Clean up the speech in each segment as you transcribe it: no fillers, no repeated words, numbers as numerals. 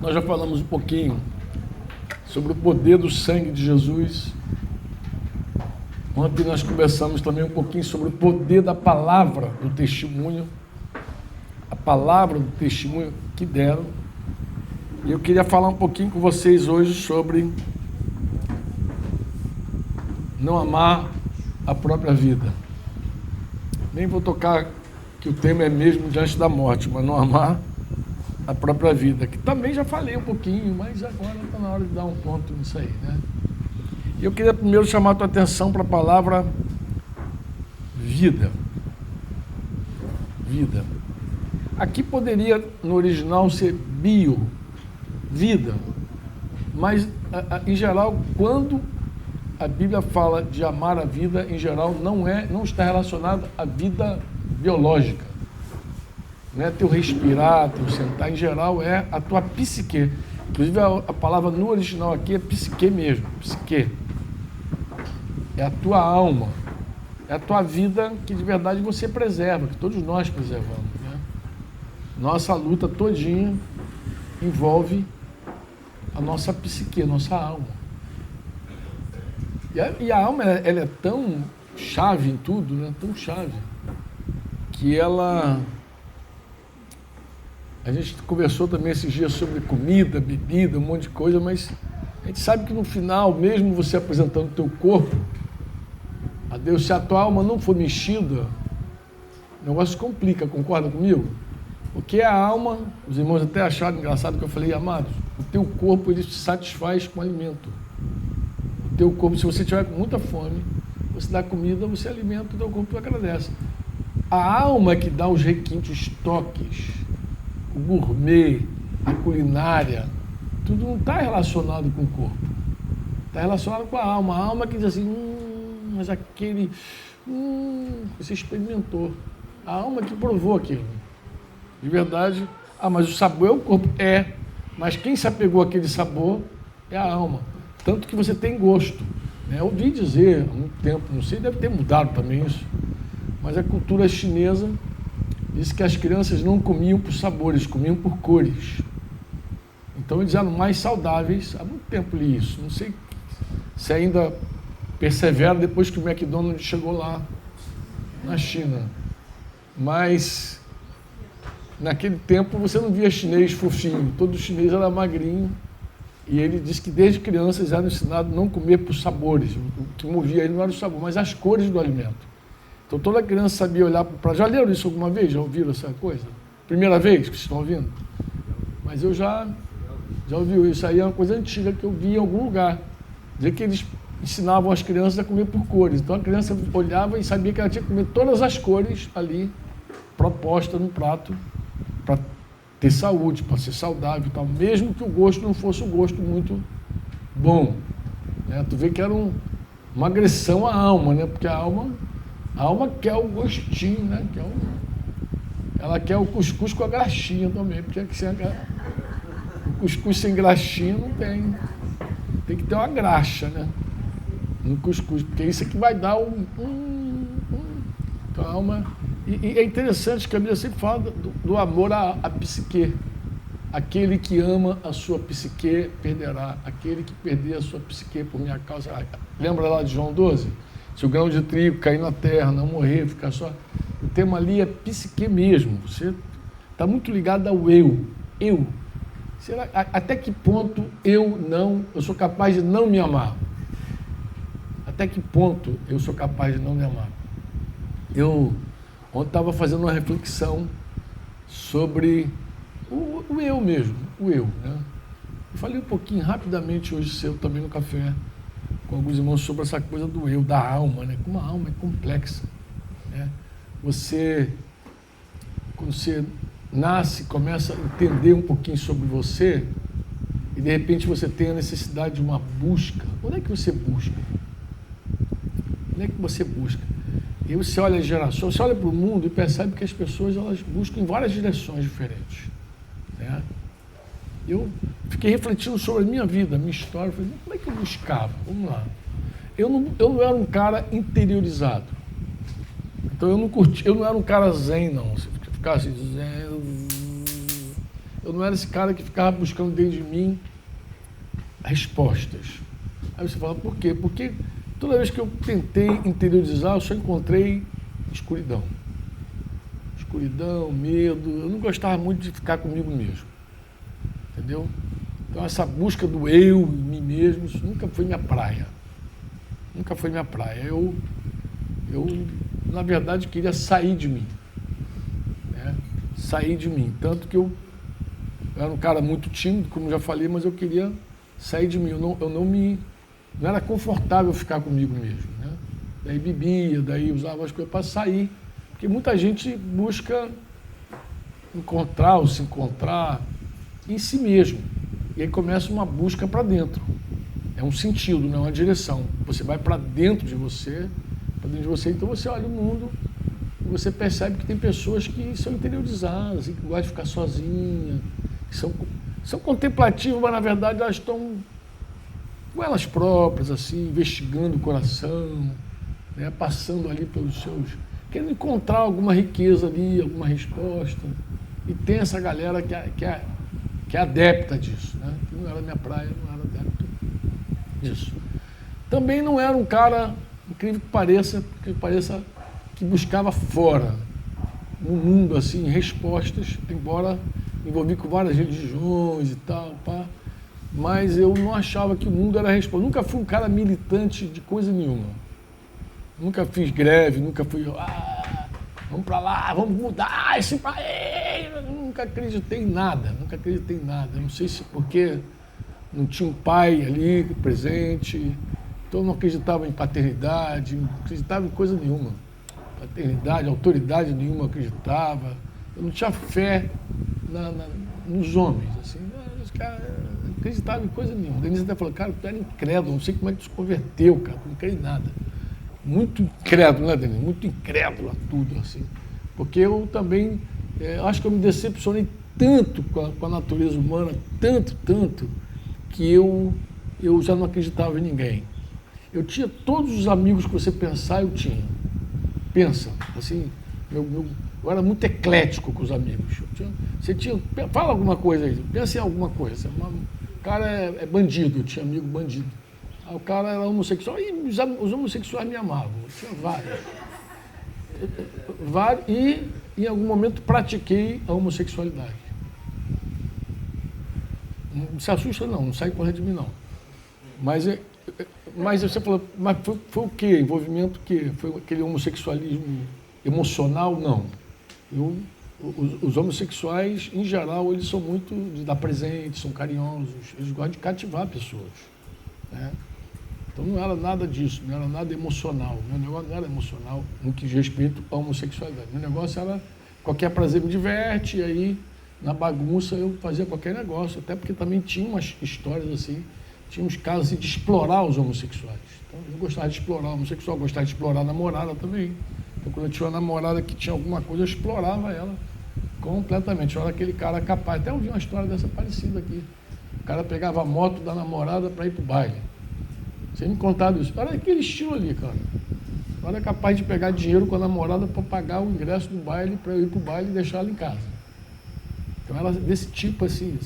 Nós já falamos um pouquinho sobre o poder do sangue de Jesus. Ontem nós conversamos também um pouquinho sobre o poder da palavra do testemunho, a palavra do testemunho que deram. E eu queria falar um pouquinho com vocês hoje sobre não amar a própria vida. Nem vou tocar que o tema é mesmo diante da morte, mas não amar a própria vida, que também já falei um pouquinho, mas agora está na hora de dar um ponto nisso aí, né? E eu queria primeiro chamar a tua atenção para a palavra vida. Vida. Aqui poderia, no original, ser bio, vida, mas, em geral, quando a Bíblia fala de amar a vida, em geral, não está relacionado à vida biológica. Não é teu respirar, teu sentar, em geral é a tua psique. Inclusive a palavra no original aqui é psique mesmo, psique. É a tua alma, é a tua vida que de verdade você preserva, que todos nós preservamos, né? Nossa luta todinha envolve a nossa psique, a nossa alma. E a alma, ela é tão chave em tudo, né? Tão chave, que ela... A gente conversou também esses dias sobre comida, bebida, um monte de coisa, mas a gente sabe que no final, mesmo você apresentando o teu corpo a Deus, se a tua alma não for mexida, o negócio complica, concorda comigo? Porque a alma, os irmãos até acharam engraçado que eu falei, amados, o teu corpo ele se satisfaz com alimento. O teu corpo, se você tiver com muita fome, você dá comida, você alimenta, o teu corpo agradece. A alma é que dá os requintes, os toques, o gourmet, a culinária, tudo não está relacionado com o corpo. Está relacionado com a alma. A alma que diz assim, mas aquele... você experimentou. A alma que provou aquilo. De verdade, mas o sabor é o corpo. É, mas quem se apegou àquele sabor é a alma. Tanto que você tem gosto. Né? Eu ouvi dizer há muito tempo, não sei, deve ter mudado também isso, mas a cultura chinesa disse que as crianças não comiam por sabores, comiam por cores. Então eles eram mais saudáveis. Há muito tempo li isso. Não sei se ainda persevera depois que o McDonald's chegou lá na China. Mas naquele tempo você não via chinês fofinho. Todo chinês era magrinho. E ele disse que desde crianças eram ensinados a não comer por sabores. O que movia ele não era o sabor, mas as cores do alimento. Então toda criança sabia olhar para o prato. Já leram isso alguma vez? Já ouviram essa coisa? Primeira vez que vocês estão ouvindo? Mas eu já ouvi isso aí, é uma coisa antiga que eu vi em algum lugar. Dizer que eles ensinavam as crianças a comer por cores. Então a criança olhava e sabia que ela tinha que comer todas as cores ali, propostas no prato, para ter saúde, para ser saudável e tal, mesmo que o gosto não fosse um gosto muito bom. Né? Tu vê que era uma agressão à alma, né? Porque a alma quer o gostinho, né? Ela quer o cuscuz com a graxinha também, porque o cuscuz sem graxinha não tem. Tem que ter uma graxa, né? No cuscuz, porque isso é que vai dar Então a alma... E é interessante que a Bíblia sempre fala do amor à psique. Aquele que ama a sua psique perderá. Aquele que perder a sua psique por minha causa... Lembra lá de João 12? Se o grão de trigo cair na terra, não morrer, ficar só... O tema ali é psique mesmo. Você está muito ligado ao eu. Eu. Será, até que ponto eu sou capaz de não me amar? Até que ponto eu sou capaz de não me amar? Eu ontem estava fazendo uma reflexão sobre o eu mesmo, o eu. Né? Eu falei um pouquinho rapidamente hoje cedo também no café com alguns irmãos sobre essa coisa do eu, da alma, né? Como a alma é complexa. Né? Quando você nasce, começa a entender um pouquinho sobre você e de repente você tem a necessidade de uma busca. Onde é que você busca? Onde é que você busca? E você olha as gerações, você olha para o mundo e percebe que as pessoas elas buscam em várias direções diferentes. Né? Eu fiquei refletindo sobre a minha vida, a minha história. Falei, como é que eu buscava? Vamos lá. Eu não era um cara interiorizado. Então eu não era um cara zen, não. Se ficasse zen, eu não era esse cara que ficava buscando dentro de mim respostas. Aí você fala, por quê? Porque toda vez que eu tentei interiorizar, eu só encontrei escuridão. Escuridão, medo. Eu não gostava muito de ficar comigo mesmo. Entendeu? Então essa busca do eu em mim mesmo, isso nunca foi minha praia. Nunca foi minha praia. Eu na verdade, queria sair de mim. Né? Sair de mim. Tanto que eu era um cara muito tímido, como já falei, mas eu queria sair de mim. Eu não era confortável ficar comigo mesmo. Né? Daí bebia, daí usava as coisas para sair. Porque muita gente busca encontrar ou se encontrar em si mesmo. E aí começa uma busca para dentro. É um sentido, não é uma direção. Você vai para dentro de você, então você olha o mundo e você percebe que tem pessoas que são interiorizadas, que gostam de ficar sozinhas, que são contemplativas, mas na verdade elas estão com elas próprias, assim, investigando o coração, né, passando ali pelos seus... querendo encontrar alguma riqueza ali, alguma resposta. E tem essa galera que é adepta disso, né? Que não era minha praia, não era adepto disso. Também não era um cara, incrível que pareça, que buscava fora, no mundo, assim, respostas, embora envolvi com várias religiões e tal, pá, mas eu não achava que o mundo era resposta. Nunca fui um cara militante de coisa nenhuma. Nunca fiz greve, nunca fui, vamos para lá, vamos mudar esse país. Nunca acreditei em nada. Não sei se porque não tinha um pai ali presente, então eu não acreditava em paternidade, não acreditava em coisa nenhuma. Paternidade, autoridade nenhuma eu acreditava. Eu não tinha fé nos homens, assim. Os caras acreditavam em coisa nenhuma. Denise até falou, cara, tu era incrédulo, não sei como é que tu se converteu, cara, não creio em nada. Muito incrédulo, né, Denise? Muito incrédulo a tudo, assim. Porque eu também, acho que eu me decepcionei tanto com a natureza humana, tanto, que eu já não acreditava em ninguém. Eu tinha todos os amigos que você pensar, eu tinha. Pensa, assim, eu era muito eclético com os amigos. Fala alguma coisa aí, pensa em alguma coisa. O cara é bandido, eu tinha amigo bandido. O cara era homossexual e os homossexuais me amavam. Eu tinha vários. E em algum momento pratiquei a homossexualidade. Não se assusta não sai correndo de mim não. Mas você falou, mas foi o quê? Envolvimento o quê? Foi aquele homossexualismo emocional? Não. Os homossexuais, em geral, eles são muito de dar presente, são carinhosos, eles gostam de cativar pessoas. Né? Então não era nada disso, não era nada emocional. Meu negócio não era emocional no que diz respeito à homossexualidade. Meu negócio era qualquer prazer me diverte, e aí na bagunça eu fazia qualquer negócio, até porque também tinha umas histórias assim, tinha uns casos assim, de explorar os homossexuais. Então eu gostava de explorar o homossexual, gostava de explorar a namorada também. Então quando eu tinha uma namorada que tinha alguma coisa, eu explorava ela completamente. Eu era aquele cara capaz, até ouvi uma história dessa parecida aqui. O cara pegava a moto da namorada para ir para o baile. Você me contado isso. Era aquele estilo ali, cara. Eu era capaz de pegar dinheiro com a namorada para pagar o ingresso do baile, para eu ir para o baile e deixar ela em casa. Então era desse tipo, assim,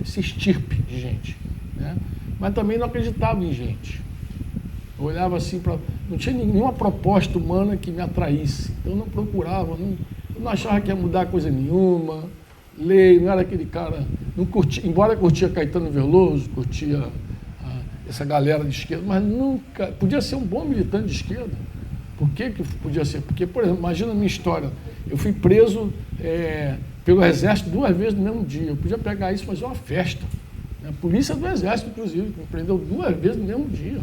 esse estirpe de gente. Né? Mas também não acreditava em gente. Eu olhava assim, não tinha nenhuma proposta humana que me atraísse. Então eu não procurava, eu não achava que ia mudar coisa nenhuma. Não era aquele cara, não curtia, embora curtia Caetano Veloso, curtia essa galera de esquerda, mas nunca, podia ser um bom militante de esquerda. Por que podia ser? Porque, por exemplo, imagina a minha história, eu fui preso pelo Exército 2 vezes no mesmo dia, eu podia pegar isso e fazer uma festa. A polícia do Exército, inclusive, me prendeu 2 vezes no mesmo dia.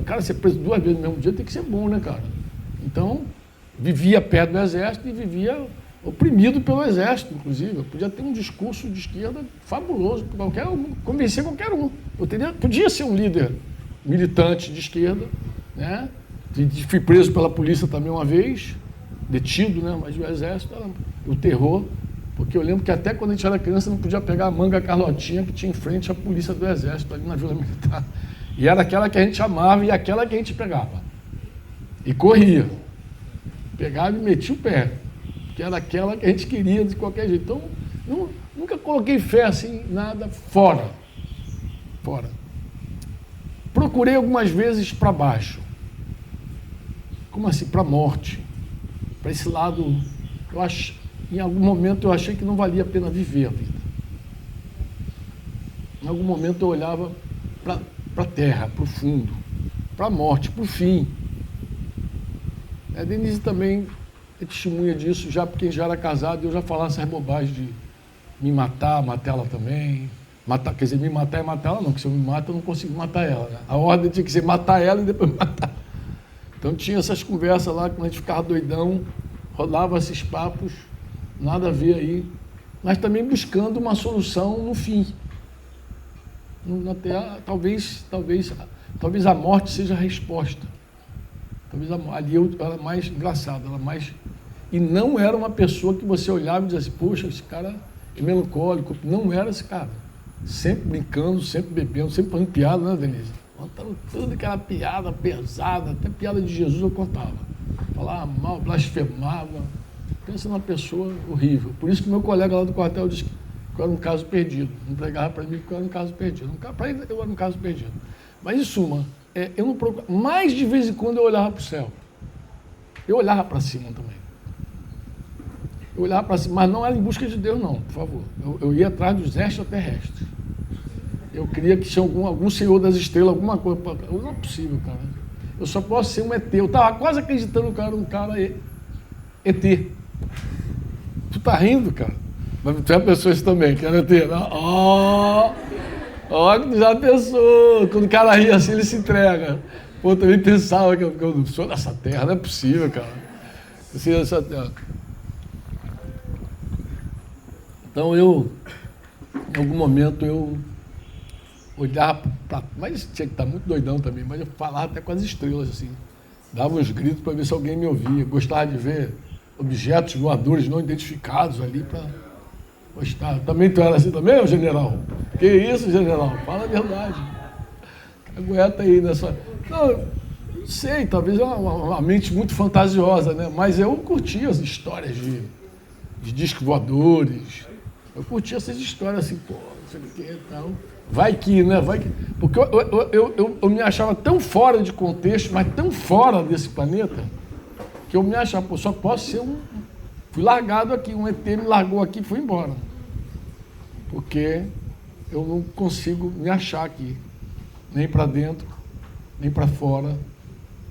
Cara, ser preso 2 vezes no mesmo dia tem que ser bom, né, cara? Então, vivia perto do Exército e vivia oprimido pelo Exército, inclusive. Eu podia ter um discurso de esquerda fabuloso, convencer qualquer um. Podia ser um líder militante de esquerda, né? Fui preso pela polícia também uma vez, detido, né? Mas o Exército era o terror, porque eu lembro que até quando a gente era criança não podia pegar a manga Carlotinha que tinha em frente à polícia do Exército ali na Vila Militar. E era aquela que a gente amava e aquela que a gente pegava. E corria. Pegava e metia o pé. Que era aquela que a gente queria de qualquer jeito. Então, Nunca coloquei fé assim, nada, fora. Procurei algumas vezes para baixo. Como assim? Para a morte. Para esse lado, em algum momento eu achei que não valia a pena viver a vida. Em algum momento eu olhava para a terra, para o fundo, para a morte, para o fim. A Denise também é testemunha disso, já porque já era casado e eu já falava essas bobagens de me matar ela também. Quer dizer, me matar é matar ela não, porque se eu me mato eu não consigo matar ela. Né? A ordem tinha que ser matar ela e depois matar. Então tinha essas conversas lá, quando a gente ficava doidão, rolava esses papos, nada a ver aí, mas também buscando uma solução no fim. Talvez a morte seja a resposta. Talvez ali eu era mais engraçado, e não era uma pessoa que você olhava e dizia assim, poxa, esse cara é melancólico. Não era esse cara. Sempre brincando, sempre bebendo, sempre fazendo piada, né, Denise? Contando tudo aquela piada pesada, até piada de Jesus eu contava. Falava mal, blasfemava. Pensa numa pessoa horrível. Por isso que meu colega lá do quartel disse que eu era um caso perdido. Não pregava para mim porque eu era um caso perdido. Para ele eu era um caso perdido. Mas em suma, eu não procurava. Mais de vez em quando eu olhava para o céu. Eu olhava para cima também. Eu olhava para cima, mas não era em busca de Deus, não, por favor. Eu ia atrás dos extraterrestres. Eu queria que tinha algum senhor das estrelas, alguma coisa. Não é possível, cara. Eu só posso ser um ET. Eu estava quase acreditando que eu era um cara ET. Tu tá rindo, cara? Mas tem pessoas também que eram ET. Ó, que tu já pensou. Quando o cara ri assim, ele se entrega. Pô, eu também pensava que eu não sou dessa terra, não é possível, cara. Eu sou dessa terra. Então em algum momento eu olhava para... Mas tinha que estar muito doidão também, mas eu falava até com as estrelas, assim. Dava uns gritos para ver se alguém me ouvia. Gostava de ver objetos voadores não identificados ali para gostar. Também tu era assim também, general? Que isso, general? Fala a verdade. Aguenta aí nessa... Não sei, talvez é uma mente muito fantasiosa, né? Mas eu curtia as histórias de discos voadores. Eu curtia essas histórias assim, pô, não sei o que e tal. Vai que, né? Vai que. Porque eu me achava tão fora de contexto, mas tão fora desse planeta, que eu me achava, pô, só posso ser um. Fui largado aqui, um ET me largou aqui e foi embora. Porque eu não consigo me achar aqui. Nem para dentro, nem para fora,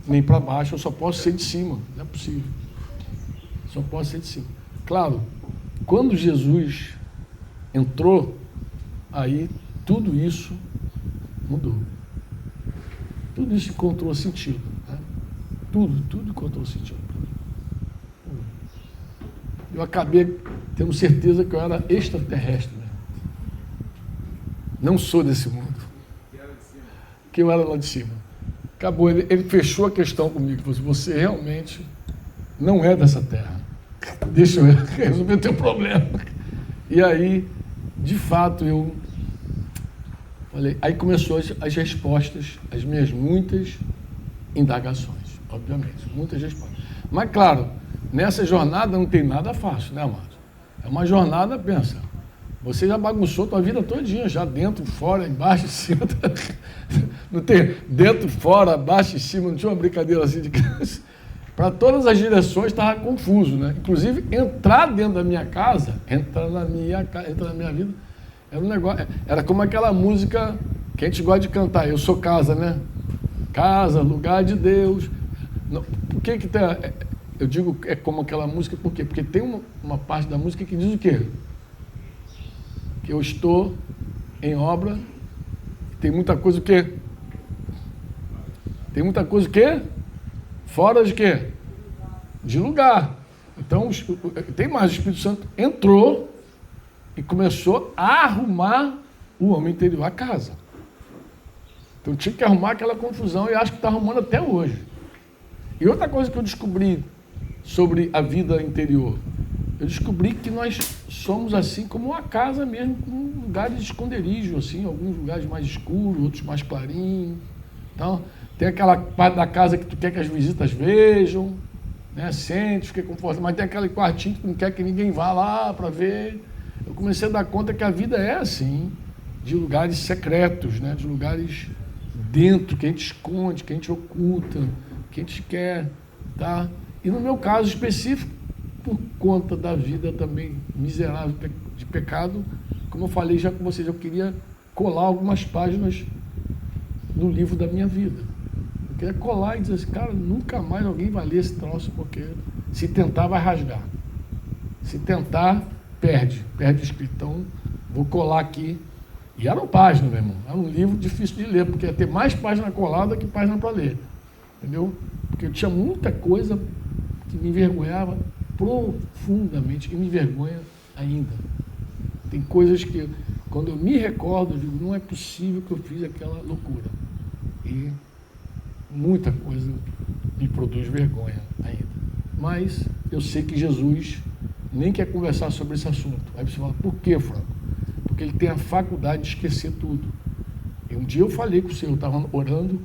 nem para baixo. Eu só posso ser de cima. Não é possível. Só posso ser de cima. Claro, quando Jesus entrou, aí tudo isso mudou. Tudo isso encontrou sentido. Né? Tudo encontrou sentido. Eu acabei tendo certeza que eu era extraterrestre. Né? Não sou desse mundo. Que eu era lá de cima. Acabou, ele fechou a questão comigo. Falou assim, você realmente não é dessa terra. Deixa eu resolver o teu problema. E aí, de fato, eu falei, aí começou as respostas, as minhas muitas indagações, obviamente, muitas respostas. Mas, claro, nessa jornada não tem nada fácil, né, amado? É uma jornada, pensa, você já bagunçou tua vida todinha, já dentro, fora, embaixo, em cima. Não tem dentro, fora, abaixo, em cima, não tinha uma brincadeira assim de criança. Para todas as direções estava confuso, né? Inclusive, entrar dentro da minha casa, entrar na minha vida, era um negócio, era como aquela música que a gente gosta de cantar, Eu Sou Casa, né? Casa, lugar de Deus. Não, por que tem, eu digo é como aquela música, por quê? Porque tem uma parte da música que diz o quê? Que eu estou em obra, tem muita coisa o quê? Tem muita coisa o quê? Fora de quê? De lugar. Então, tem mais, o Espírito Santo entrou e começou a arrumar o homem interior, a casa. Então, tinha que arrumar aquela confusão e acho que está arrumando até hoje. E outra coisa que eu descobri sobre a vida interior, eu descobri que nós somos assim como uma casa mesmo, com lugares de esconderijo, assim, alguns lugares mais escuros, outros mais clarinhos. Então, tem aquela parte da casa que tu quer que as visitas vejam, né? Sente, fica confortável, mas tem aquele quartinho que tu não quer que ninguém vá lá para ver. eu comecei a dar conta que a vida é assim, de lugares secretos, né? De lugares dentro, que a gente esconde, que a gente oculta, que a gente quer, tá? E no meu caso específico, por conta da vida também miserável de pecado, como eu falei já com vocês, eu queria colar algumas páginas no livro da minha vida. Eu queria colar e dizer assim, cara, nunca mais alguém vai ler esse troço, porque se tentar vai rasgar. Se tentar, perde o escrito. Então, vou colar aqui. E era uma página, meu irmão. Era um livro difícil de ler, porque ia ter mais página colada que página para ler. Entendeu? Porque eu tinha muita coisa que me envergonhava profundamente, e me envergonha ainda. Tem coisas que, quando eu me recordo, eu digo, não é possível que eu fiz aquela loucura. E muita coisa me produz vergonha ainda. Mas eu sei que Jesus nem quer conversar sobre esse assunto. Aí você fala, por quê, Franco? Porque ele tem a faculdade de esquecer tudo. E um dia eu falei com o Senhor, eu estava orando,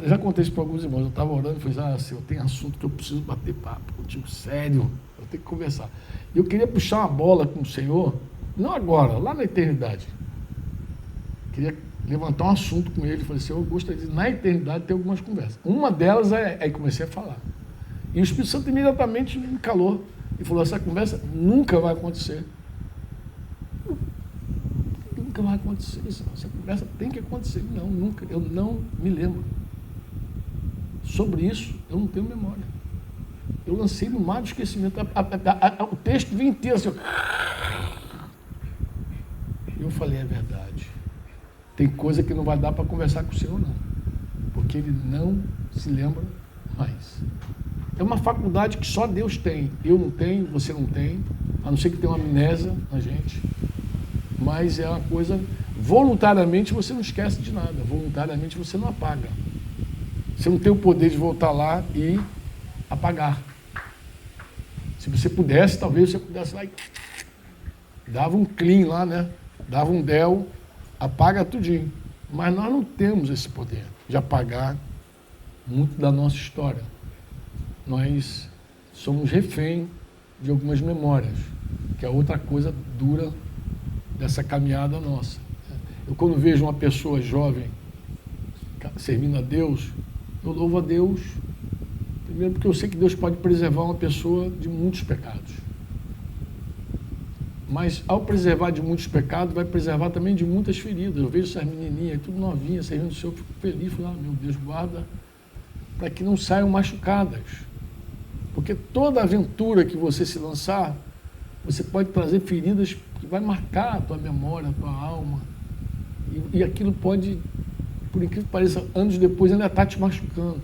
já contei isso para alguns irmãos, eu estava orando e falei, Senhor, tem assunto que eu preciso bater papo contigo, sério, eu tenho que conversar. E eu queria puxar uma bola com o Senhor, não agora, lá na eternidade. Queria levantar um assunto com ele, falei, Senhor, eu gostaria de, na eternidade, ter algumas conversas. Uma delas aí comecei a falar. E o Espírito Santo imediatamente me calou e falou, essa conversa nunca vai acontecer. Nunca vai acontecer isso, essa conversa tem que acontecer. Não, nunca, eu não me lembro. Sobre isso, eu não tenho memória. Eu lancei no mar do esquecimento. O texto vinha inteiro assim. Eu falei, é verdade. Tem coisa que não vai dar para conversar com o Senhor, não. Porque ele não se lembra mais. É uma faculdade que só Deus tem. Eu não tenho, você não tem, a não ser que tenha uma amnésia na gente. Mas é uma coisa, voluntariamente você não esquece de nada, voluntariamente você não apaga. Você não tem o poder de voltar lá e apagar. Se você pudesse, talvez você pudesse lá e dava um clean lá, né? Dava um del, apaga tudinho. Mas nós não temos esse poder de apagar muito da nossa história. Nós somos refém de algumas memórias, que é outra coisa dura dessa caminhada nossa. Eu, quando vejo uma pessoa jovem servindo a Deus, eu louvo a Deus, primeiro porque eu sei que Deus pode preservar uma pessoa de muitos pecados. Mas ao preservar de muitos pecados, vai preservar também de muitas feridas. Eu vejo essas menininhas, tudo novinhas, servindo o Senhor, fico feliz, falo, meu Deus, guarda, para que não saiam machucadas. Porque toda aventura que você se lançar, você pode trazer feridas que vai marcar a tua memória, a tua alma. E aquilo pode, por incrível que pareça, anos depois ainda está te machucando.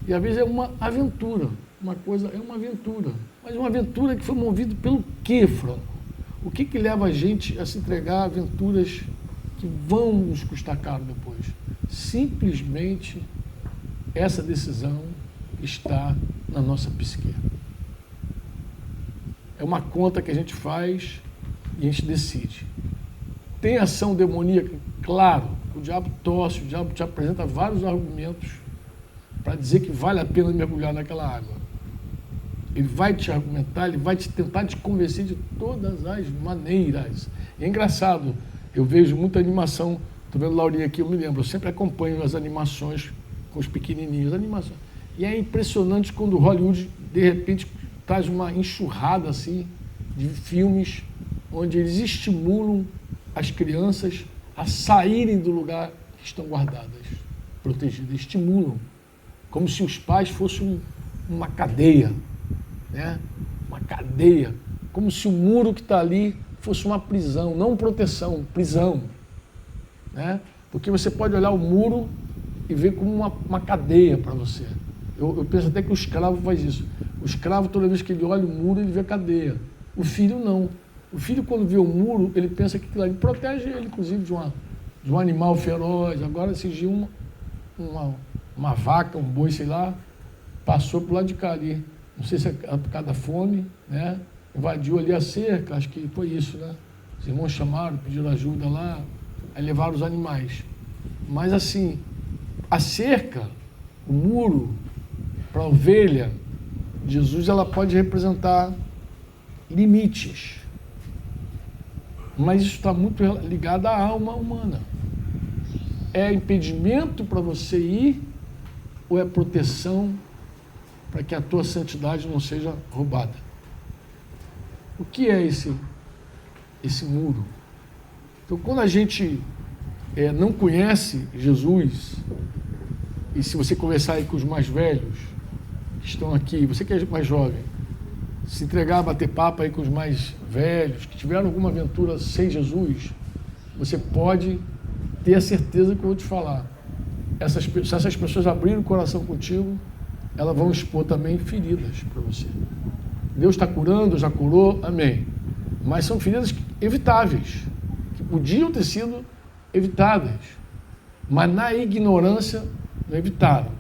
E às vezes é uma aventura, uma coisa é uma aventura. Mas uma aventura que foi movida pelo quê, Franco? O que leva a gente a se entregar a aventuras que vão nos custar caro depois? Simplesmente essa decisão está na nossa psique. É uma conta que a gente faz e a gente decide. Tem ação demoníaca? Claro, o diabo torce, o diabo te apresenta vários argumentos para dizer que vale a pena mergulhar naquela água. Ele vai te argumentar, ele vai tentar te convencer de todas as maneiras. E é engraçado, eu vejo muita animação, estou vendo Laurinha aqui, eu me lembro, eu sempre acompanho as animações com os pequenininhos, animações. E é impressionante quando Hollywood, de repente, traz uma enxurrada assim de filmes onde eles estimulam as crianças a saírem do lugar que estão guardadas, protegidas, estimulam, como se os pais fossem uma cadeia, né? Uma cadeia, como se o muro que está ali fosse uma prisão, não proteção, prisão, né? Porque você pode olhar o muro e ver como uma cadeia para você. Eu penso até que o escravo faz isso. O escravo, toda vez que ele olha o muro, ele vê a cadeia. O filho não. O filho, quando vê o muro, ele pensa que aquilo ali protege ele, inclusive, de um animal feroz. Agora, esses dias, uma vaca, um boi, sei lá, passou para o lado de cá ali. Não sei se é por causa da fome, né? Invadiu ali a cerca, acho que foi isso, né? Os irmãos chamaram, pediram ajuda lá, aí levaram os animais. Mas assim, a cerca, o muro, para a ovelha, Jesus, ela pode representar limites. Mas isso está muito ligado à alma humana. É impedimento para você ir ou é proteção para que a tua santidade não seja roubada? O que é esse muro? Então, quando a gente não conhece Jesus, e se você conversar aí com os mais velhos que estão aqui, você que é mais jovem, se entregar a bater papo aí com os mais velhos, que tiveram alguma aventura sem Jesus, você pode ter a certeza que eu vou te falar. Se essas pessoas abrirem o coração contigo, elas vão expor também feridas para você. Deus está curando, já curou, amém. Mas são feridas evitáveis, que podiam ter sido evitadas, mas na ignorância não evitaram.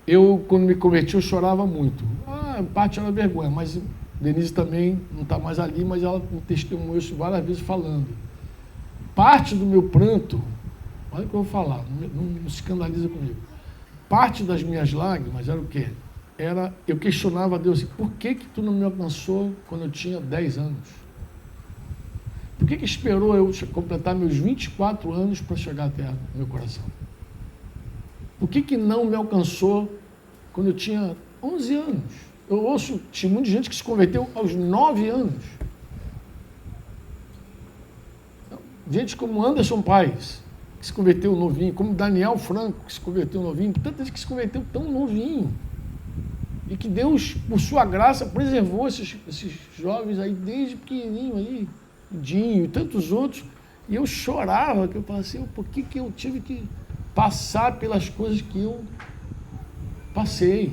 Eu, quando me converti, eu chorava muito. Parte era vergonha, mas Denise também não está mais ali, mas ela me testemunhou isso várias vezes falando. Parte do meu pranto, olha o que eu vou falar, não se escandaliza comigo. Parte das minhas lágrimas era o quê? Eu questionava a Deus assim, por que tu não me alcançou quando eu tinha 10 anos? Por que esperou eu completar meus 24 anos para chegar até o meu coração? Por que não me alcançou quando eu tinha 11 anos? Eu ouço, tinha muita gente que se converteu aos 9 anos. Gente como Anderson Paes, que se converteu novinho, como Daniel Franco, que se converteu novinho, tanta gente que se converteu tão novinho. E que Deus, por sua graça, preservou esses jovens aí desde pequenininho aí, Dinho e tantos outros. E eu chorava, que eu falava assim, por que eu tive que passar pelas coisas que eu passei?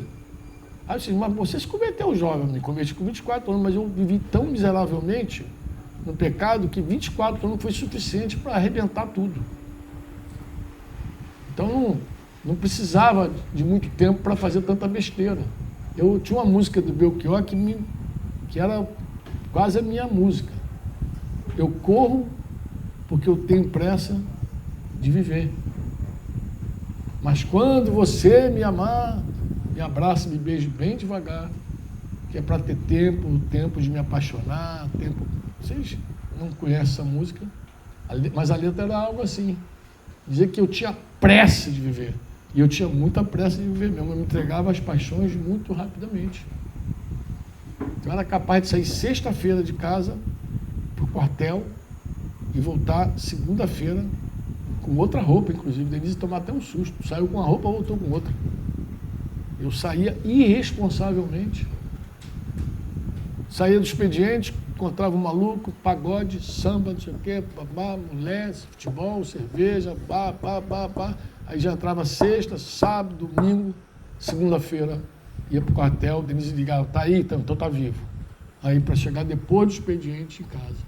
Aí eu disse, mas você se converteu jovem, eu me converti com 24 anos, mas eu vivi tão miseravelmente no pecado que 24 anos foi suficiente para arrebentar tudo. Então não precisava de muito tempo para fazer tanta besteira. Eu tinha uma música do Belchior que era quase a minha música. Eu corro porque eu tenho pressa de viver. Mas quando você me amar, me abraça, me beije bem devagar, que é para ter tempo de me apaixonar, tempo... Vocês não conhecem essa música, mas a letra era algo assim, dizer que eu tinha pressa de viver, e eu tinha muita pressa de viver mesmo, eu me entregava às paixões muito rapidamente. Eu era capaz de sair sexta-feira de casa para o quartel e voltar segunda-feira com outra roupa, inclusive. Denise tomou até um susto, saiu com uma roupa, voltou com outra. Eu saía irresponsavelmente, saía do expediente, encontrava um maluco, pagode, samba, não sei o quê, babá, mulher, futebol, cerveja, pá. Aí já entrava sexta, sábado, domingo, segunda-feira, ia para o quartel, Denise ligava, tá aí? Então tá vivo. Aí para chegar depois do expediente em casa.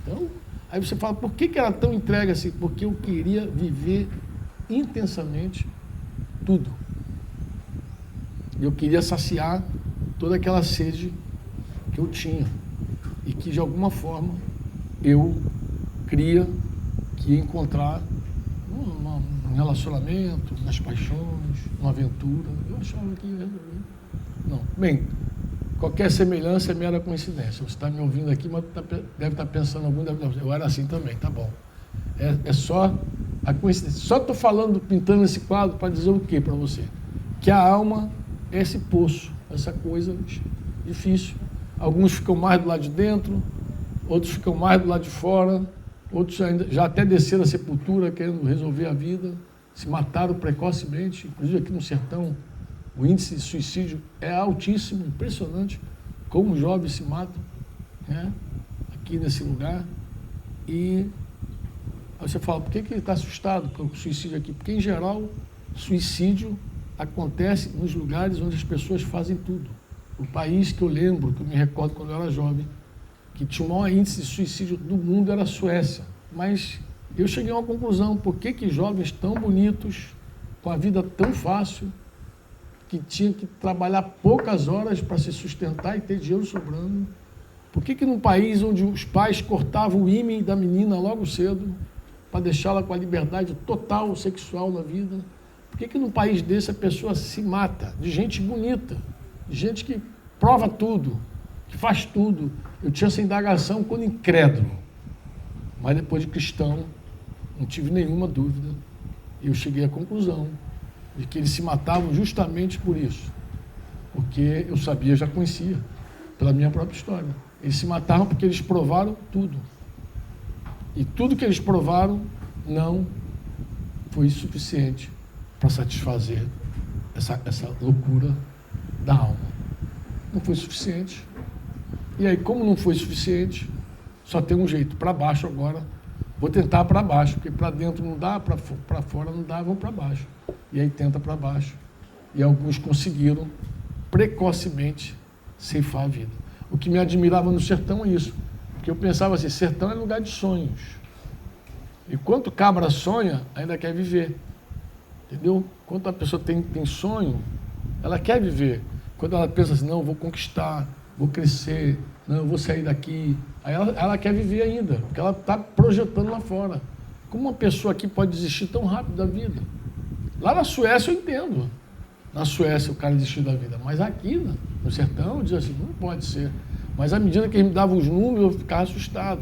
Então, aí você fala, por que era tão entregue assim? Porque eu queria viver intensamente tudo. Eu queria saciar toda aquela sede que eu tinha e que, de alguma forma, eu cria que ia encontrar um relacionamento, nas paixões, uma aventura. Eu achava que ia resolver. Não. Bem, qualquer semelhança é mera coincidência. Você está me ouvindo aqui, mas deve estar pensando algum, eu era assim também, tá bom. É só a coincidência. Só estou falando, pintando esse quadro para dizer o quê para você? Que a alma é esse poço, essa coisa difícil. Alguns ficam mais do lado de dentro, outros ficam mais do lado de fora, outros já até desceram a sepultura querendo resolver a vida, se mataram precocemente, inclusive aqui no sertão, o índice de suicídio é altíssimo, impressionante, como os jovens se matam, né, aqui nesse lugar. E aí você fala, por que ele está assustado com o suicídio aqui? Porque, em geral, suicídio acontece nos lugares onde as pessoas fazem tudo. O país que eu lembro, que eu me recordo quando eu era jovem, que tinha o maior índice de suicídio do mundo era a Suécia. Mas eu cheguei a uma conclusão, por que jovens tão bonitos, com a vida tão fácil, que tinham que trabalhar poucas horas para se sustentar e ter dinheiro sobrando, por que num país onde os pais cortavam o ímã da menina logo cedo, para deixá-la com a liberdade total sexual na vida, por que num país desse a pessoa se mata, de gente bonita, de gente que prova tudo, que faz tudo? Eu tinha essa indagação quando incrédulo, Mas depois de cristão, não tive nenhuma dúvida. Eu cheguei à conclusão de que eles se matavam justamente por isso. Porque eu sabia, já conhecia, pela minha própria história. Eles se matavam porque eles provaram tudo. E tudo que eles provaram não foi suficiente para satisfazer essa loucura da alma. Não foi suficiente. E aí, como não foi suficiente, só tem um jeito, para baixo agora. Vou tentar para baixo, porque para dentro não dá, para fora não dá, vão para baixo. E aí tenta para baixo. E alguns conseguiram precocemente ceifar a vida. O que me admirava no sertão é isso, porque eu pensava assim, sertão é lugar de sonhos. E quanto cabra sonha, ainda quer viver. Entendeu? Quando a pessoa tem sonho, ela quer viver. Quando ela pensa assim, não, vou conquistar, vou crescer, não, eu vou sair daqui. Aí ela quer viver ainda, porque ela está projetando lá fora. Como uma pessoa aqui pode desistir tão rápido da vida? Lá na Suécia eu entendo. Na Suécia o cara desistiu da vida. Mas aqui, no sertão, eu dizia assim, não pode ser. Mas à medida que ele me dava os números, eu ficava assustado.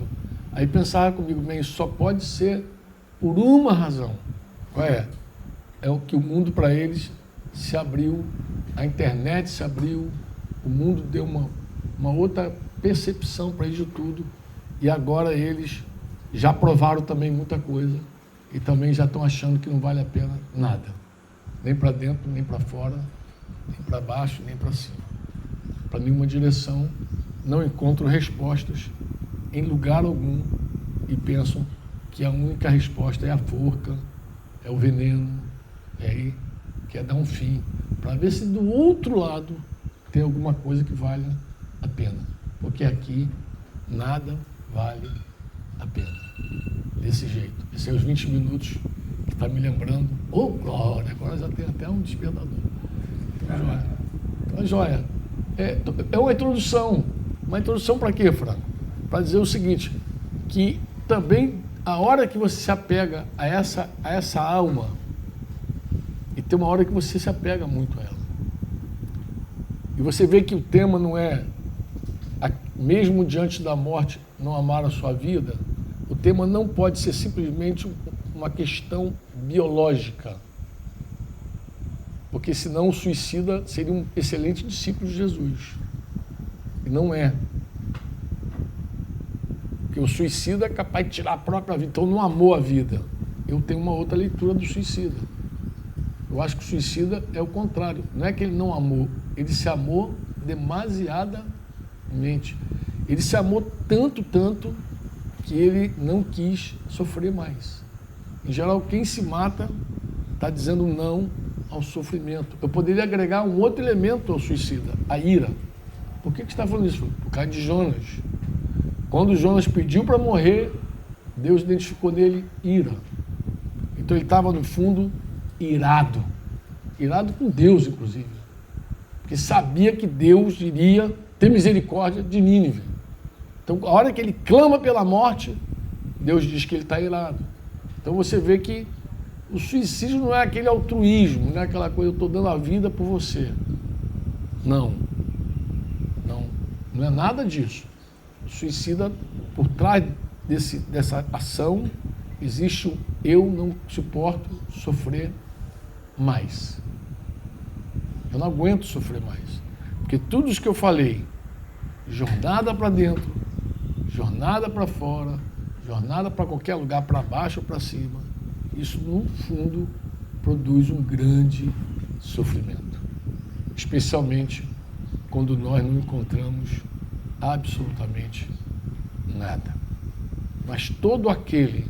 Aí pensava comigo, bem, isso só pode ser por uma razão. Qual é? É o que o mundo para eles se abriu, a internet se abriu, o mundo deu uma outra percepção para eles de tudo, e agora eles já provaram também muita coisa e também já estão achando que não vale a pena nada, nem para dentro, nem para fora, nem para baixo, nem para cima. Para nenhuma direção, não encontram respostas em lugar algum e pensam que a única resposta é a forca, é o veneno, e aí quer dar um fim, para ver se do outro lado tem alguma coisa que vale a pena. Porque aqui nada vale a pena. Desse jeito. Esses são os 20 minutos que está me lembrando. Oh, glória! Agora já tem até um despertador. Então, joia. É uma introdução. Uma introdução para quê, Franco? Para dizer o seguinte, que também a hora que você se apega a essa alma, e tem uma hora que você se apega muito a ela. E você vê que o tema não é, mesmo diante da morte, não amar a sua vida. O tema não pode ser simplesmente uma questão biológica. Porque senão o suicida seria um excelente discípulo de Jesus. E não é. Porque o suicida é capaz de tirar a própria vida, então não amou a vida. Eu tenho uma outra leitura do suicida. Eu acho que o suicida é o contrário. Não é que ele não amou, ele se amou demasiadamente. Ele se amou tanto, que ele não quis sofrer mais. Em geral, quem se mata está dizendo não ao sofrimento. Eu poderia agregar um outro elemento ao suicida, a ira. Por que você está falando isso? Por causa de Jonas. Quando Jonas pediu para morrer, Deus identificou nele ira. Então ele estava, no fundo, irado. Irado com Deus, inclusive. Porque sabia que Deus iria ter misericórdia de Nínive. Então, a hora que ele clama pela morte, Deus diz que ele está irado. Então você vê que o suicídio não é aquele altruísmo, não é aquela coisa, eu estou dando a vida por você. Não. Não é nada disso. O suicida, por trás dessa ação, existe o eu não suporto sofrer mais. Eu não aguento sofrer mais. Porque tudo isso que eu falei, jornada para dentro, jornada para fora, jornada para qualquer lugar, para baixo ou para cima, isso no fundo produz um grande sofrimento. Especialmente quando nós não encontramos absolutamente nada. Mas todo aquele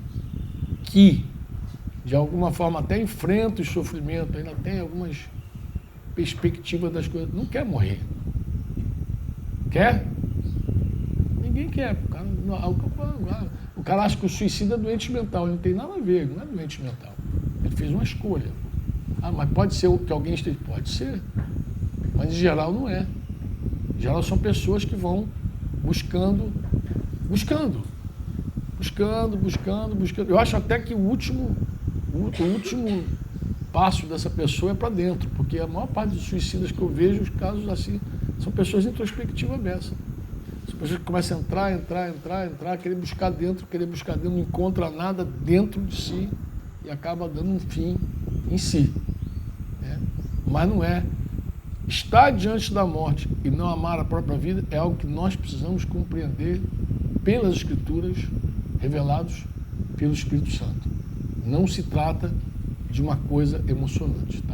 que, de alguma forma, até enfrenta o sofrimento, ainda tem algumas perspectivas das coisas, não quer morrer. Quer? Ninguém quer. O cara acha que o suicida é doente mental. Ele não tem nada a ver, não é doente mental. Ele fez uma escolha. Ah, mas pode ser que alguém esteja... Pode ser. Mas em geral não é. Em geral são pessoas que vão buscando. Eu acho até que o último passo dessa pessoa é para dentro, porque a maior parte dos suicidas que eu vejo, os casos assim, são pessoas introspectivas dessa. Depois a gente começa a entrar, querer buscar dentro, não encontra nada dentro de si e acaba dando um fim em si. Né? Mas não é. Estar diante da morte e não amar a própria vida é algo que nós precisamos compreender pelas Escrituras, revelados pelo Espírito Santo. Não se trata de uma coisa emocionante, tá?